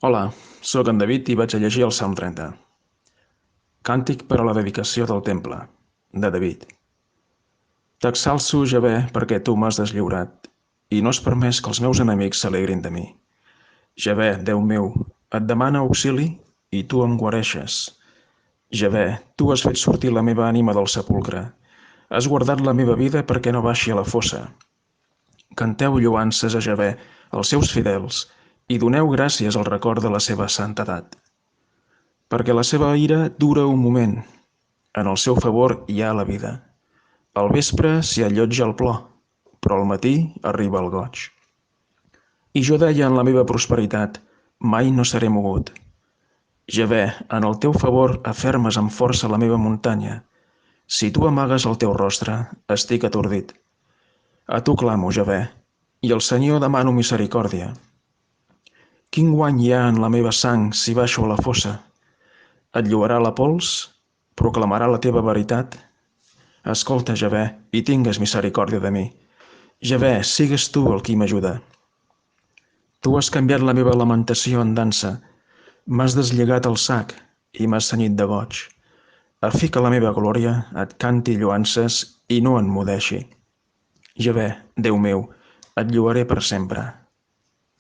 Hola, sóc en David i vaig a llegir el Salm 30. Càntic per a la dedicació del temple, de David. T'exalço, Javé, perquè tu m'has deslliurat, i no has permès que els meus enemics s'alegrin de mi. Javé, Déu meu, et demana auxili i tu em guareixes. Javé, tu has fet sortir la meva ànima del sepulcre. Has guardat la meva vida perquè no baixi a la fossa. Canteu lloances a Javé, els seus fidels, i doneu gràcies al record de la seva santedat. Perquè la seva ira dura un moment. En el seu favor hi ha la vida. Al vespre s'hi allotja el plor, però al matí arriba el goig. I jo deia en la meva prosperitat, mai no seré mogut. Javé, en el teu favor afermes amb força la meva muntanya. Si tu amagues el teu rostre, estic atordit. A tu clamo, Javé, i al Senyor demano misericòrdia. Quin guany hi ha en la meva sang si baixo a la fossa? Et lloarà la pols? Proclamarà la teva veritat? Escolta, Javé, i tingues misericòrdia de mi. Javé, sigues tu el qui m'ajuda. Tu has canviat la meva lamentació en dansa, m'has deslligat el sac i m'has cenyit de goig. A fi que la meva glòria et canti lloances i no enmudeixi. Javé, Déu meu, et lloaré per sempre.